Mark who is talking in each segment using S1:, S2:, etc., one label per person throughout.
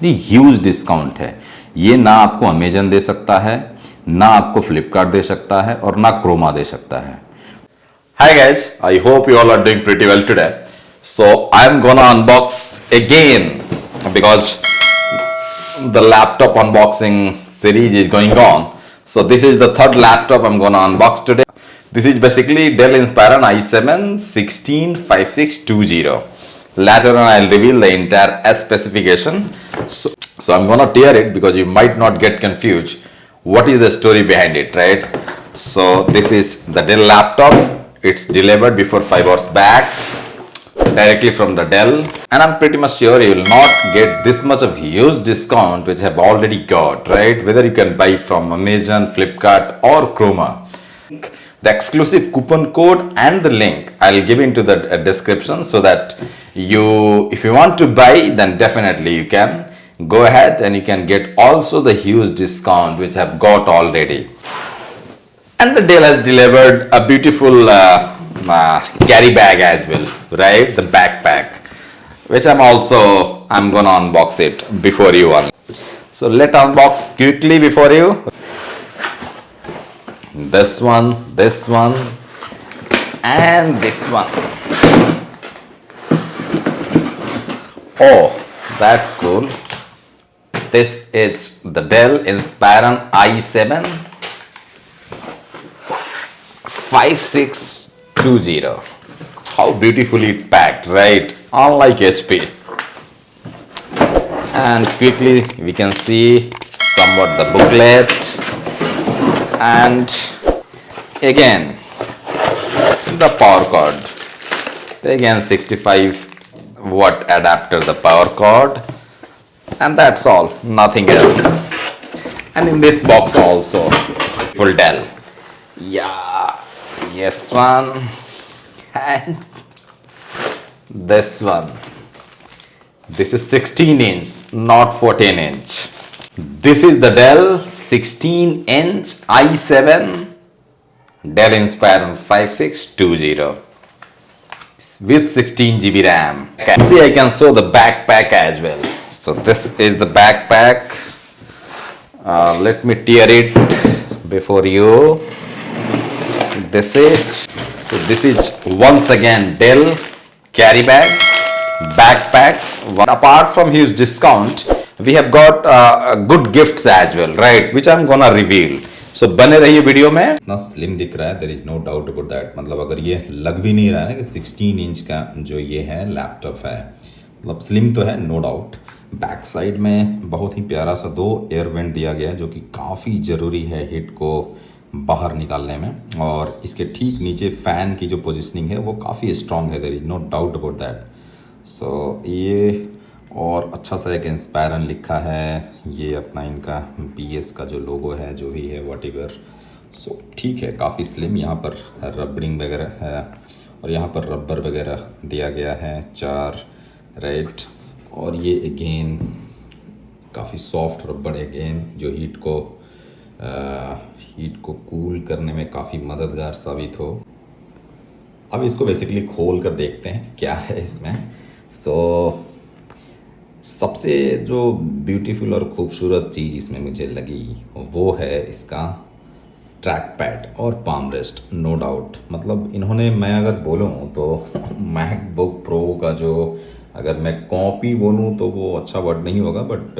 S1: ये huge discount है। ये ना आपको अमेजन दे सकता है, ना आपको फ्लिपकार्ट दे सकता है, और ना क्रोमा दे सकता है।
S2: Hi guys, I hope you all are doing pretty well today. So I'm gonna unbox again because the laptop unboxing series is going on. So this is the third laptop I'm gonna unbox today. This is basically Dell Inspiron i7 165620. Later on I'll reveal the entire S specification. So I'm gonna tear it because you might not get confused. What is the story behind it, right? So this is the Dell laptop. It's delivered before 5 hours back directly from the Dell, and I'm pretty much sure you will not get this much of huge discount which I have already got, right? Whether you can buy from Amazon, Flipkart or Chroma. The exclusive coupon code and the link I'll give into the description, so that if you want to buy, then definitely you can go ahead and you can get also the huge discount which I've got already. And the Dell has delivered a beautiful carry bag as well, right? The backpack, which I'm gonna unbox it before you all. So let's unbox quickly before you. This one, and this one. Oh, that's cool. This is the Dell Inspiron i7 5620. How beautifully it packed, right? Unlike HP. And quickly we can see somewhat the booklet, and again the power cord. Again 65-watt adapter, the power cord, and that's all, nothing else. And in this box also full Dell. Yeah. Yes, one, and this one. This is 16-inch, not 14-inch. This is the Dell 16-inch i7 Dell Inspiron 5620 with 16 GB RAM. Maybe I can show the backpack as well. So this is the backpack. Let me tear it before you. This is once again Dell carry bag, backpack. Apart from huge discount, we have got good gifts as well, right? Which I'm gonna reveal. So बने रहिए video में।
S1: इतना slim दिख रहा है, there is no doubt about that. मतलब अगर ये लग भी नहीं रहा है ना कि 16 इंच का जो ये है लैपटॉप है, मतलब स्लिम तो है नो डाउट। बैक साइड में बहुत ही प्यारा सा 2 एयर वेंट दिया गया है, जो कि काफ़ी ज़रूरी है हीट को बाहर निकालने में। और इसके ठीक नीचे फ़ैन की जो पोजीशनिंग है वो काफ़ी स्ट्रॉन्ग है, there is no doubt about that. So ये और अच्छा सा एक इंस्पायरन लिखा है, ये अपना इनका BS का जो लोगो है, जो भी है वॉट एवर। सो ठीक है, काफ़ी स्लिम। यहाँ पर रबरिंग वगैरह है और यहाँ पर रबर वगैरह दिया गया है 4, राइट। और ये अगेन काफ़ी सॉफ्ट रबर अगेन, जो हीट को कूल करने में काफ़ी मददगार साबित हो। अब इसको बेसिकली खोल कर देखते हैं क्या है इसमें। सबसे जो ब्यूटीफुल और ख़ूबसूरत चीज़ इसमें मुझे लगी वो है इसका ट्रैक पैड और पाम रेस्ट, नो डाउट। मतलब इन्होंने, मैं अगर बोलूँ तो मैकबुक प्रो का जो, अगर मैं कॉपी बोलूँ तो वो अच्छा वर्ड नहीं होगा, बट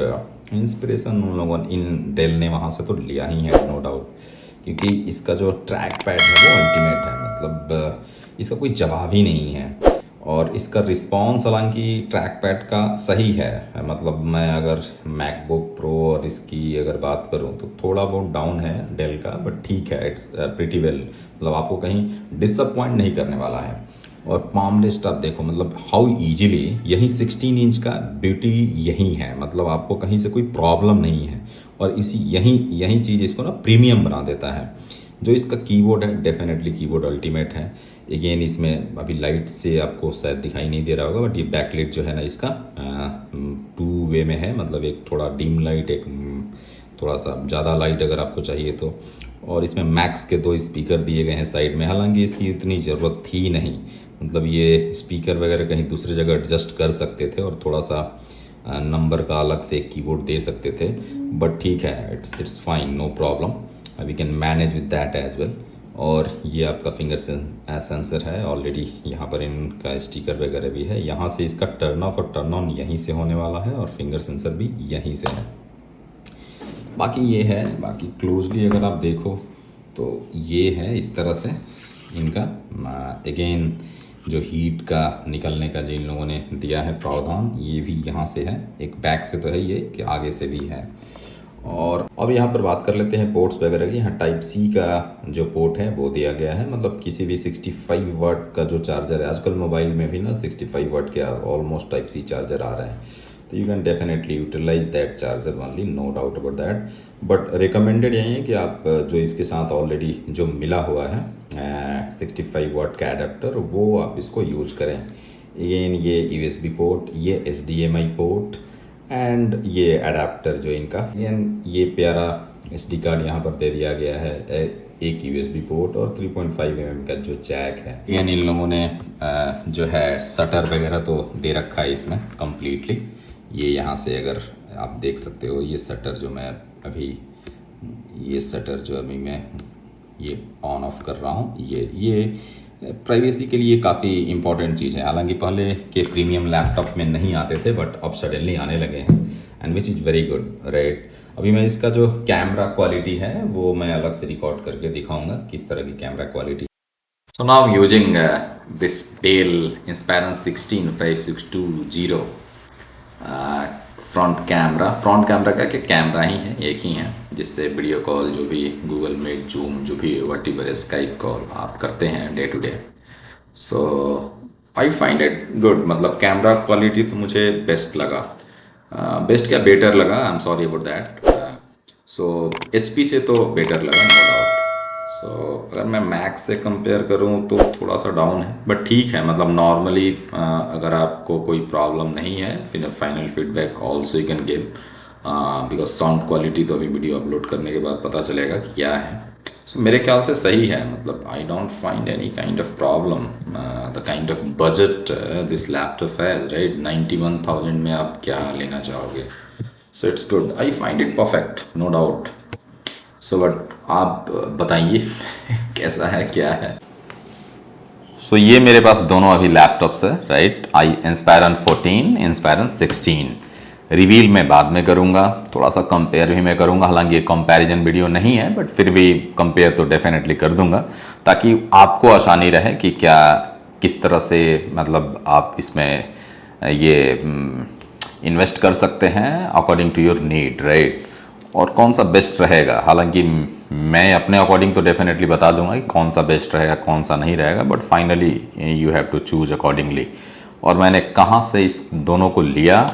S1: इंस्पिरेशन उन लोगों ने, इन डेल ने वहाँ से तो लिया ही है नो डाउट। क्योंकि इसका जो ट्रैक पैड है वो अल्टीमेट है, मतलब इसका कोई जवाब ही नहीं है। और इसका रिस्पॉन्स हालांकि ट्रैक पैड का सही है, मतलब मैं अगर मैकबुक प्रो और इसकी अगर बात करूं तो थोड़ा बहुत डाउन है डेल का, बट ठीक है, इट्स प्रीटी वेल। मतलब आपको कहीं डिसअपॉइंट नहीं करने वाला है। और पाम रेस्ट आप देखो, मतलब हाउ ईजिली, यही 16 इंच का ब्यूटी यही है, मतलब आपको कहीं से कोई प्रॉब्लम नहीं है। और यही चीज़ इसको ना प्रीमियम बना देता है। जो इसका कीबोर्ड है, डेफिनेटली कीबोर्ड अल्टीमेट है। अगेन इसमें अभी लाइट से आपको शायद दिखाई नहीं दे रहा होगा, बट ये बैकलाइट जो है ना इसका 2 वे में है, मतलब एक थोड़ा डिम लाइट, एक थोड़ा सा ज़्यादा लाइट अगर आपको चाहिए तो। और इसमें मैक्स के 2 स्पीकर दिए गए हैं साइड में, हालांकि इसकी इतनी ज़रूरत थी नहीं। मतलब ये स्पीकर वगैरह कहीं दूसरी जगह एडजस्ट कर सकते थे और थोड़ा सा नंबर का अलग से एक कीबोर्ड दे सकते थे, बट ठीक है, it's fine, no problem, we can manage with that as well. और ये आपका फिंगर सेंसर है, ऑलरेडी यहाँ पर इनका स्टिकर वगैरह भी है। यहाँ से इसका टर्न ऑफ और टर्न ऑन यहीं से होने वाला है, और फिंगर सेंसर भी यहीं से है। बाकी ये है, बाकी क्लोजली अगर आप देखो तो ये है इस तरह से इनका। अगेन जो हीट का निकलने का जो इन लोगों ने दिया है प्रावधान, ये भी यहाँ से है, एक बैक से तो है ये कि आगे से भी है। और अब यहाँ पर बात कर लेते हैं पोर्ट्स वगैरह की। यहाँ टाइप सी का जो पोर्ट है वो दिया गया है, मतलब किसी भी 65 वाट का जो चार्जर है, आजकल मोबाइल में भी ना 65 वाट के ऑलमोस्ट टाइप सी चार्जर आ रहा है, तो you can definitely utilise that charger only, no doubt about that. But recommended यही है कि आप जो इसके साथ ऑलरेडी जो मिला हुआ है 65 वाट का एडाप्टर, वो आप इसको यूज करें। अगेन ये USB पोर्ट, ये HDMI पोर्ट एंड ये अडाप्टर जो इनका, ये प्यारा SD कार्ड यहाँ पर दे दिया गया है, एक USB पोर्ट और 3.5 mm का जो जैक है। यानी इन लोगों ने जो है शटर वगैरह तो दे रखा है इसमें कम्प्लीटली। ये यहाँ से अगर आप देख सकते हो, ये शटर जो मैं अभी ये ऑन ऑफ कर रहा हूँ, ये प्राइवेसी के लिए काफ़ी इंपॉर्टेंट चीज़ है। हालांकि पहले के प्रीमियम लैपटॉप में नहीं आते थे, बट अब सडनली आने लगे हैं, and which is very good, right. अभी मैं इसका जो कैमरा क्वालिटी है वो मैं अलग से रिकॉर्ड करके दिखाऊंगा, किस तरह की camera quality.
S2: So now I'm using this Dell Inspiron 16562 front camera का क्या कैमरा ही है, एक ही है, जिससे वीडियो कॉल जो भी गूगल मीट, जूम, जो भी व्हाटएवर स्काइप कॉल आप करते हैं day to day. So I find it good, मतलब कैमरा क्वालिटी तो मुझे बेस्ट लगा, बेस्ट क्या बेटर लगा, I am sorry about that. So HP से तो बेटर लगा, नो डाउट। सो अगर मैं मैक्स से कंपेयर करूं तो थोड़ा सा डाउन है, बट ठीक है, मतलब नॉर्मली अगर आपको कोई प्रॉब्लम नहीं है, फिर final feedback also you can give, because sound quality तो अभी वीडियो अपलोड करने के बाद पता चलेगा कि क्या है। सो मेरे ख्याल से सही है, मतलब I don't find any kind of problem, the kind of budget this laptop है, राइट। 91,000 में आप क्या लेना चाहोगे? So it's good, I find it perfect, no doubt. So but आप बताइए कैसा है, क्या है। सो ये मेरे पास दोनों अभी लैपटॉप्स है, राइट। इंस्पायरन 14, इंस्पायरन 16 रिवील मैं बाद में करूंगा, थोड़ा सा कंपेयर भी मैं करूंगा। हालांकि ये कंपैरिजन वीडियो नहीं है, बट फिर भी कंपेयर तो डेफिनेटली कर दूंगा, ताकि आपको आसानी रहे कि क्या किस तरह से मतलब आप इसमें ये इन्वेस्ट कर सकते हैं according to your need, right, और कौन सा बेस्ट रहेगा। हालांकि मैं अपने अकॉर्डिंग तो डेफिनेटली बता दूंगा कि कौन सा बेस्ट रहेगा, कौन सा नहीं रहेगा, but finally you have to choose accordingly. और मैंने कहाँ से इस दोनों को लिया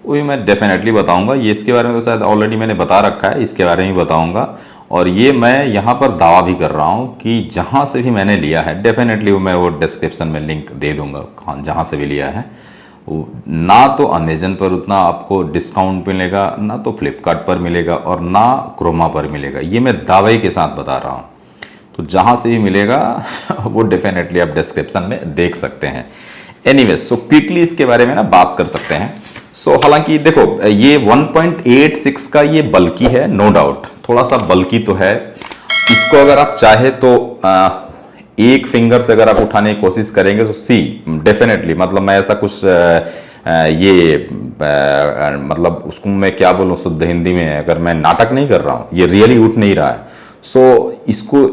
S2: वो भी मैं डेफिनेटली बताऊंगा। ये इसके बारे में तो शायद ऑलरेडी मैंने बता रखा है, इसके बारे में भी बताऊंगा। और ये मैं यहाँ पर दावा भी कर रहा हूँ कि जहाँ से भी मैंने लिया है, डेफिनेटली मैं वो डिस्क्रिप्शन में लिंक दे दूंगा, हाँ, जहाँ से भी लिया है। ना तो अमेजन पर उतना आपको डिस्काउंट मिलेगा, ना तो फ्लिपकार्ट पर मिलेगा, और ना क्रोमा पर मिलेगा। ये मैं दावे के साथ बता रहा हूँ। तो जहाँ से भी मिलेगा वो डेफिनेटली आप डिस्क्रिप्शन में देख सकते हैं। एनीवे, सो क्विकली इसके बारे में ना बात कर सकते हैं। सो हालांकि देखो, ये 1.86 का ये बल्कि है, नो डाउट, थोड़ा सा बल्की तो है। इसको अगर आप चाहे तो एक फिंगर से अगर आप उठाने की कोशिश करेंगे तो डेफिनेटली, मतलब मैं ऐसा कुछ मतलब उसको मैं क्या बोलूँ शुद्ध हिंदी में, अगर मैं नाटक नहीं कर रहा हूँ, ये रियली उठ नहीं रहा है। सो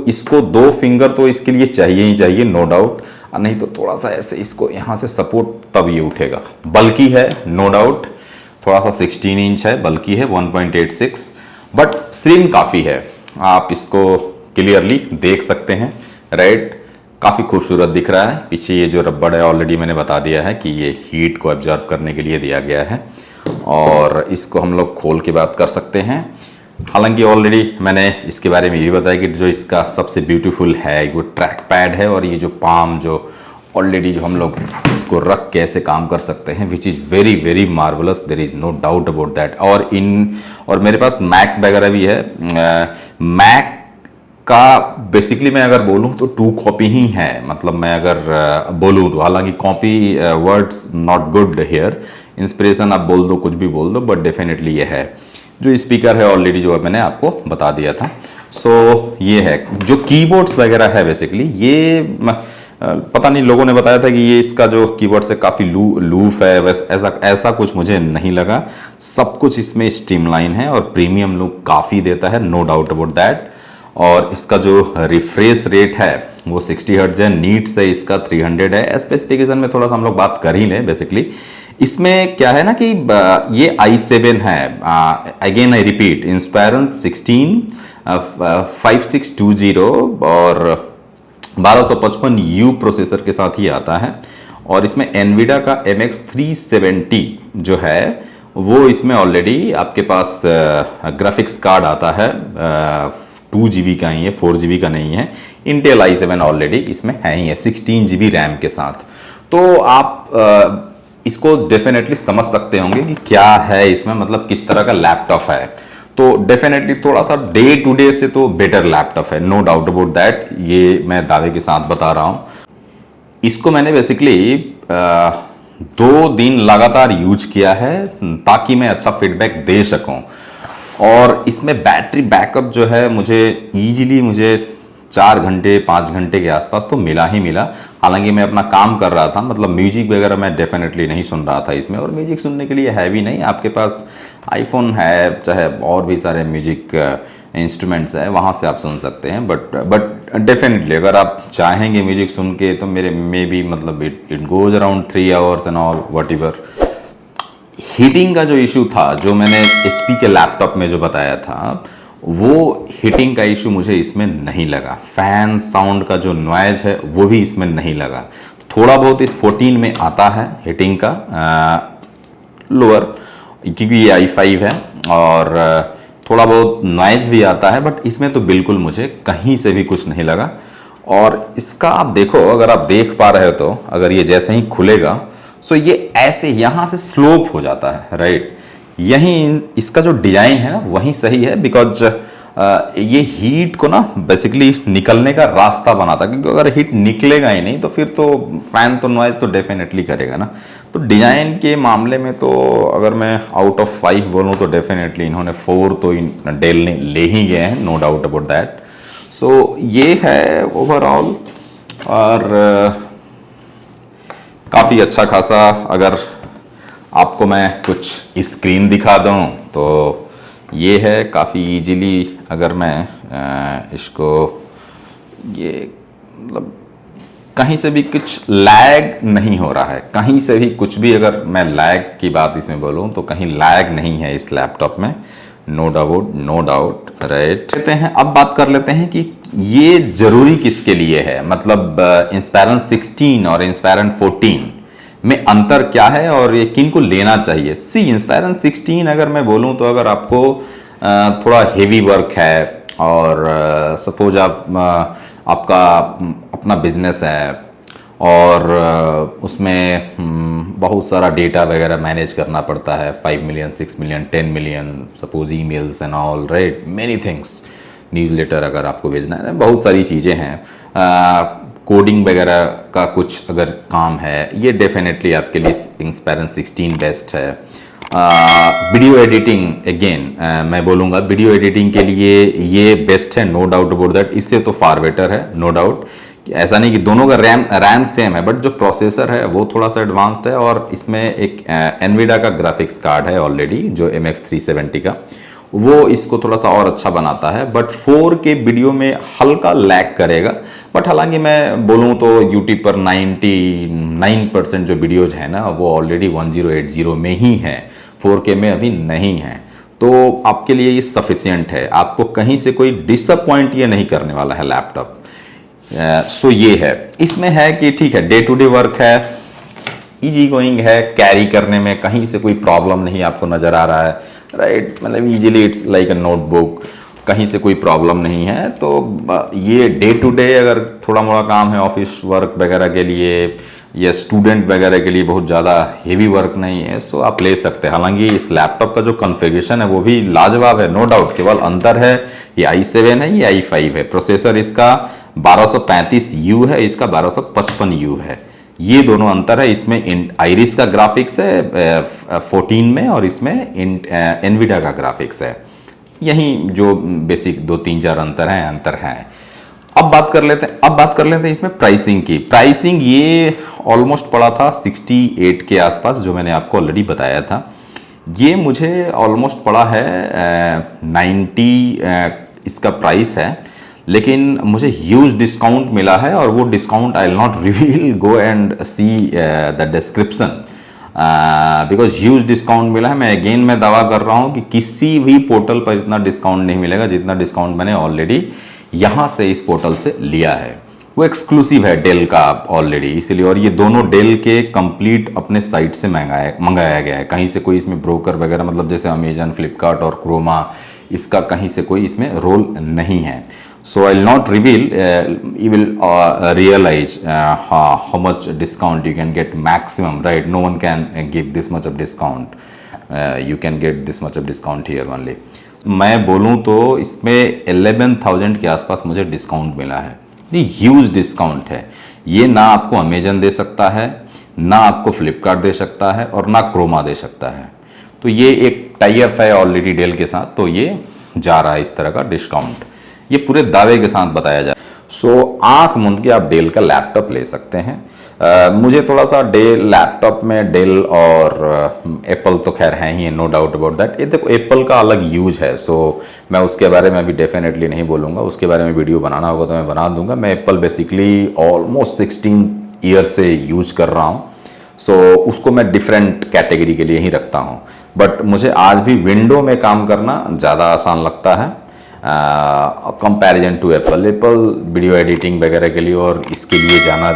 S2: इसको 2 फिंगर तो इसके लिए चाहिए ही चाहिए, नो डाउट। नहीं तो थोड़ा सा ऐसे इसको यहाँ से सपोर्ट, तब ये उठेगा। बल्कि है, नो डाउट, थोड़ा सा 16 इंच है, बल्कि है 1.86, बट स्लिम काफ़ी है, आप इसको क्लियरली देख सकते हैं, राइट। काफ़ी खूबसूरत दिख रहा है। पीछे ये जो रबड़ है ऑलरेडी मैंने बता दिया है कि ये हीट को ऑब्जर्व करने के लिए दिया गया है, और इसको हम लोग खोल के बात कर सकते हैं। हालांकि ऑलरेडी मैंने इसके बारे में ये बताया कि जो इसका सबसे ब्यूटीफुल है वो ट्रैक पैड है, और ये जो पाम जो ऑलरेडी जो हम लोग इसको रख के ऐसे काम कर सकते हैं, which is very very marvellous, there is no doubt about that. और मेरे पास मैक वगैरह भी है। मैक का बेसिकली मैं अगर बोलूँ तो 2 कॉपी ही है, मतलब मैं अगर बोलूँ तो, हालांकि copy words not good here, inspiration आप बोल दो, कुछ भी बोल दो, बट डेफिनेटली ये है। जो स्पीकर है ऑलरेडी जो मैंने आपको बता दिया था। सो ये है जो कीबोर्ड्स वगैरह है बेसिकली, ये पता नहीं लोगों ने बताया था कि ये इसका जो कीबोर्ड से काफ़ी लूफ है, वैसे ऐसा कुछ मुझे नहीं लगा। सब कुछ इसमें स्ट्रीमलाइन है और प्रीमियम लुक काफ़ी देता है, नो डाउट अबाउट दैट। और इसका जो रिफ्रेश रेट है वो 60 हर्ट्ज है, नीट्स है इसका 300 है। स्पेसिफिकेशन में थोड़ा सा हम लोग बात कर ही लें। बेसिकली इसमें क्या है ना कि ये i7 है, अगेन आई रिपीट, इंस्पायरन 16 5620 और 1255U प्रोसेसर के साथ ही आता है। और इसमें एनविडा का MX 370 जो है वो इसमें ऑलरेडी आपके पास ग्राफिक्स कार्ड आता है, 2 GB का ही है, 4 GB का नहीं है। इंटेल i7 ऑलरेडी इसमें है ही है 16 GB रैम के साथ। तो आप इसको डेफिनेटली समझ सकते होंगे कि क्या है इसमें, मतलब किस तरह का लैपटॉप है। तो डेफिनेटली थोड़ा सा डे टू डे से तो बेटर लैपटॉप है, नो डाउट अबाउट दैट, ये मैं दावे के साथ बता रहा हूँ। इसको मैंने बेसिकली 2 दिन लगातार यूज किया है ताकि मैं अच्छा फीडबैक दे सकूं। और इसमें बैटरी बैकअप जो है मुझे 4 घंटे 5 घंटे के आसपास तो मिला ही मिला। हालांकि मैं अपना काम कर रहा था, मतलब म्यूजिक वगैरह मैं डेफिनेटली नहीं सुन रहा था इसमें, और म्यूजिक सुनने के लिए है भी नहीं। आपके पास आईफोन है, चाहे और भी सारे म्यूजिक इंस्ट्रूमेंट्स है, वहाँ से आप सुन सकते हैं। बट डेफिनेटली अगर आप चाहेंगे म्यूजिक सुन के तो मेरे मे बी मतलब it goes around 3 hours and all what ever. Heating का जो इशू था, जो मैंने HP के लैपटॉप में जो बताया था, वो हीटिंग का इशू मुझे इसमें नहीं लगा। फैन साउंड का जो नॉइज है वो भी इसमें नहीं लगा। थोड़ा बहुत इस 14 में आता है हीटिंग का लोअर, क्योंकि ये i5 है, और थोड़ा बहुत नॉइज भी आता है, बट इसमें तो बिल्कुल मुझे कहीं से भी कुछ नहीं लगा। और इसका आप देखो, अगर आप देख पा रहे हो तो, अगर ये जैसे ही खुलेगा सो ये ऐसे यहाँ से स्लोप हो जाता है, राइट। यहीं इसका जो डिजाइन है ना वहीं सही है, बिकॉज ये हीट को ना बेसिकली निकलने का रास्ता बनाता है, क्योंकि अगर हीट निकलेगा ही नहीं तो फिर तो फैन तो नॉइज तो डेफिनेटली करेगा ना। तो डिजाइन के मामले में तो अगर मैं आउट ऑफ 5 बोलूँ तो डेफिनेटली इन्होंने 4 तो डेल ने ले ही गए हैं, no doubt about that. So ये है ओवरऑल, और काफ़ी अच्छा खासा। अगर आपको मैं कुछ स्क्रीन दिखा दूं तो ये है, काफ़ी इजीली अगर मैं इसको, ये मतलब कहीं से भी कुछ लैग नहीं हो रहा है, कहीं से भी कुछ भी। अगर मैं लैग की बात इसमें बोलूं तो कहीं लैग नहीं है इस लैपटॉप में, नो डाउट राइट। कहते हैं, अब बात कर लेते हैं कि ये जरूरी किसके लिए है, मतलब इंस्पायरन 16 और इंस्पायरन 14 में अंतर क्या है और ये किन को लेना चाहिए। सी इंस्पायरन 16 अगर मैं बोलूं तो, अगर आपको थोड़ा हेवी वर्क है और सपोज आपका अपना बिजनेस है और उसमें बहुत सारा डेटा वगैरह मैनेज करना पड़ता है, 5 million 6 million 10 million suppose emails and all, right, many things, newsletter अगर आपको भेजना है, बहुत सारी चीज़ें हैं, कोडिंग वगैरह का कुछ अगर काम है, ये डेफिनेटली आपके लिए इंस्पायरन 16 बेस्ट है। वीडियो एडिटिंग अगेन मैं बोलूँगा वीडियो एडिटिंग के लिए ये बेस्ट है, नो डाउट अबाउट दैट। इससे तो फार बेटर है, नो डाउट। ऐसा नहीं कि दोनों का रैम सेम है, बट जो प्रोसेसर है वो थोड़ा सा एडवांस्ड है, और इसमें एक एनविडा का ग्राफिक्स कार्ड है ऑलरेडी, जो MX 370 का, वो इसको थोड़ा सा और अच्छा बनाता है। बट 4K वीडियो में हल्का लैग करेगा। बट हालांकि मैं बोलूँ तो यूट्यूब पर 99% जो वीडियोज है ना वो ऑलरेडी 1080 में ही है, 4K में अभी नहीं है। तो आपके लिए ये सफिशियंट है, आपको कहीं से कोई डिसअपॉइंट ये नहीं करने वाला है लैपटॉप। सो ये है, इसमें है कि ठीक है, डे टू डे वर्क है, इजी गोइंग है, कैरी करने में कहीं से कोई प्रॉब्लम नहीं आपको नज़र आ रहा है, राइट, मतलब easily it's like a notebook, कहीं से कोई प्रॉब्लम नहीं है। तो ये डे टू डे अगर थोड़ा मोड़ा काम है ऑफिस वर्क वगैरह के लिए, या स्टूडेंट वगैरह के लिए बहुत ज़्यादा हेवी वर्क नहीं है, सो आप ले सकते हैं। हालांकि इस लैपटॉप का जो कॉन्फ़िगरेशन है वो भी लाजवाब है, नो डाउट। केवल अंतर है ये i7 है, ये i5 है। प्रोसेसर इसका 1235U है, इसका 1255U है। ये दोनों अंतर है। इसमें आइरिस का ग्राफिक्स है 14 में, और इसमें एनवीडिया का ग्राफिक्स है। यही जो बेसिक 2-3-4 अंतर हैं। अब बात कर लेते हैं इसमें प्राइसिंग की। प्राइसिंग ये ऑलमोस्ट पड़ा था 68 के आसपास, जो मैंने आपको ऑलरेडी बताया था। ये मुझे ऑलमोस्ट पड़ा है 90 इसका प्राइस है, लेकिन मुझे ह्यूज डिस्काउंट मिला है, और वो discount I will not reveal, go and see the description, because huge discount मिला है। मैं दावा कर रहा हूँ कि किसी भी पोर्टल पर इतना डिस्काउंट नहीं मिलेगा जितना डिस्काउंट मैंने ऑलरेडी यहाँ से इस पोर्टल से लिया है। वो एक्सक्लूसिव है डेल का ऑलरेडी, इसलिए। और ये दोनों डेल के कंप्लीट अपने साइट से मंगाया गया है, कहीं से कोई इसमें ब्रोकर वगैरह, मतलब जैसे अमेजन, फ्लिपकार्ट और क्रोमा, इसका कहीं से कोई इसमें रोल नहीं है। So I will not reveal, you will realize how much discount you can get maximum, right? No one can give this much of discount, you can get this much of discount here only. मैं बोलूं तो इसमें 11,000 के आसपास मुझे discount मिला है। ये ह्यूज डिस्काउंट है। ये ना आपको अमेजन दे सकता है, ना आपको फ्लिपकार्ट दे सकता है, और ना क्रोमा दे सकता है। तो ये एक टाई अप है ऑलरेडी डेल के साथ, तो ये जा रहा है इस तरह का डिस्काउंट। ये पूरे दावे के साथ बताया जाए। सो आंख मूंद के आप डेल का लैपटॉप ले सकते हैं। मुझे थोड़ा सा डेल लैपटॉप में डेल और एप्पल तो खैर है ही, नो डाउट अबाउट दैट। ये देखो एप्पल का अलग यूज है, सो मैं उसके बारे में अभी डेफिनेटली नहीं बोलूँगा। उसके बारे में वीडियो बनाना होगा तो मैं बना दूंगा। मैं एप्पल बेसिकली ऑलमोस्ट 16 ईयर से यूज कर रहा हूँ, सो उसको मैं डिफरेंट कैटेगरी के लिए ही रखता हूँ। बट मुझे आज भी विंडो में काम करना ज़्यादा आसान लगता है comparison to Apple video editing वगैरह के लिए, और इसके लिए ज़्यादा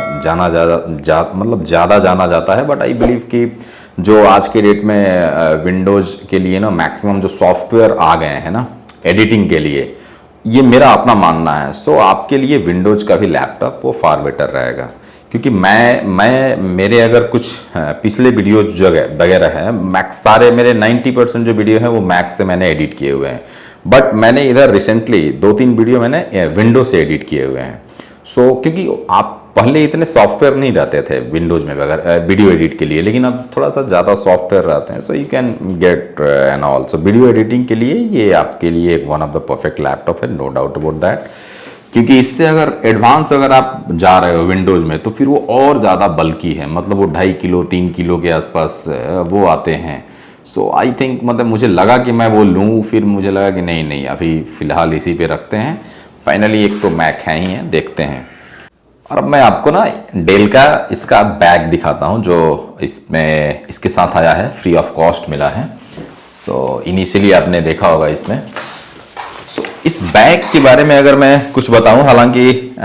S2: जाना जाता है। बट आई बिलीव कि जो आज के डेट में विंडोज़ के लिए ना मैक्सिमम जो सॉफ्टवेयर आ गए हैं ना एडिटिंग के लिए, ये मेरा अपना मानना है। सो आपके लिए विंडोज़ का भी लैपटॉप वो फार बेटर रहेगा, क्योंकि मेरे अगर कुछ पिछले वीडियो जो वगैरह है, मैक्स सारे मेरे 90% जो वीडियो है वो मैक से मैंने एडिट किए हुए हैं। बट मैंने इधर रिसेंटली 2-3 वीडियो मैंने विंडो से एडिट किए हुए हैं। सो क्योंकि आप पहले इतने सॉफ्टवेयर नहीं रहते थे विंडोज़ में वगैरह वीडियो एडिट के लिए, लेकिन अब थोड़ा सा ज़्यादा सॉफ्टवेयर रहते हैं, so you can gate and all. So video editing के लिए ये आपके लिए एक one of the perfect laptop है, नो डाउट अबाउट दैट। क्योंकि इससे अगर एडवांस अगर आप जा रहे हो विंडोज़ में, तो फिर वो और ज़्यादा बल्कि है, मतलब वो 2.5 किलो 3 किलो के आसपास वो आते हैं। सो आई थिंक, मतलब मुझे लगा कि मैं वो लूँ, फिर मुझे लगा कि नहीं अभी फ़िलहाल इसी पे रखते हैं। फाइनली एक तो मैक है ही है, देखते हैं। और अब मैं आपको ना डेल का इसका बैग दिखाता हूँ, जो इसमें इसके साथ आया है, फ्री ऑफ कॉस्ट मिला है। सो इनिशियली आपने देखा होगा इसमें। सो इस बैग के बारे में अगर मैं कुछ बताऊँ, हालांकि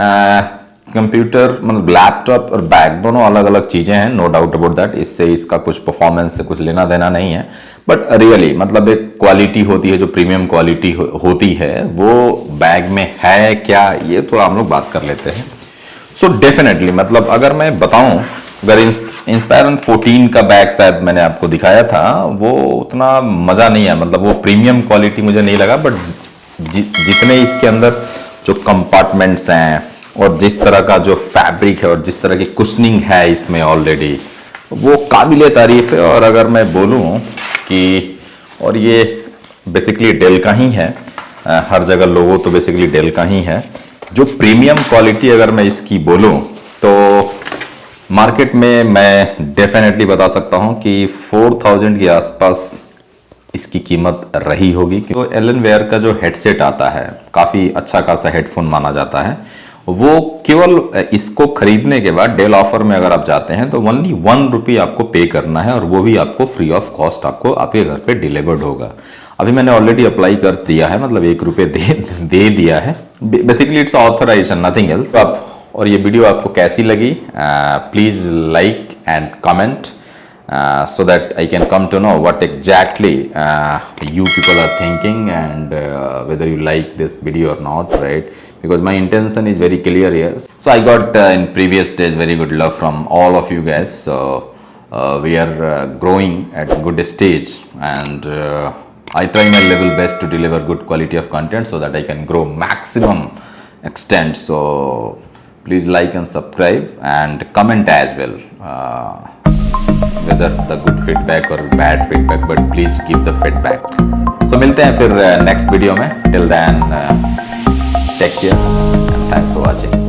S2: कंप्यूटर मतलब लैपटॉप और बैग दोनों अलग अलग चीज़ें हैं, नो डाउट अबाउट दैट। इससे इसका कुछ परफॉर्मेंस से कुछ लेना देना नहीं है, बट रियली मतलब एक क्वालिटी होती है, जो प्रीमियम क्वालिटी होती है, वो बैग में है क्या, ये थोड़ा हम लोग बात कर लेते हैं। सो डेफिनेटली मतलब अगर मैं बताऊं, अगर इंस्पायरन 14 का बैग शायद मैंने आपको दिखाया था, वो उतना मज़ा नहीं है, मतलब वो प्रीमियम क्वालिटी मुझे नहीं लगा। बट जितने इसके अंदर जो कंपार्टमेंट्स हैं, और जिस तरह का जो फैब्रिक है, और जिस तरह की कुशनिंग है इसमें ऑलरेडी, वो काबिले तारीफ है। और अगर मैं बोलूं कि, और ये बेसिकली डेल का ही है, हर जगह लोगो तो बेसिकली डेल का ही है। जो प्रीमियम क्वालिटी अगर मैं इसकी बोलूं, तो मार्केट में मैं डेफिनेटली बता सकता हूं कि 4000 के आसपास इसकी कीमत रही होगी। क्योंकि एलेनवेयर का जो हेडसेट आता है, काफ़ी अच्छा खासा हेडफोन माना जाता है, वो केवल इसको खरीदने के बाद डेल ऑफर में अगर आप जाते हैं तो ओनली 1 रुपये आपको पे करना है, और वो भी आपको फ्री ऑफ कॉस्ट आपको आपके घर पे डिलीवर्ड होगा। अभी मैंने ऑलरेडी अप्लाई कर दिया है, मतलब 1 रुपये दे दिया है। Basically it's authorisation, nothing else. और ये वीडियो आपको कैसी लगी, please like and comment, so that I can come to know what exactly you people are thinking and whether you like this video or not, right? Because my intention is very clear here. So I got in previous days very good love from all of you guys. So we are growing at a good stage, and I try my level best to deliver good quality of content so that I can grow maximum extent. So please like and subscribe and comment as well. Whether the good feedback or bad feedback, but please give the feedback. So मिलते हैं फिर next video में. Till then, take care and thanks for watching.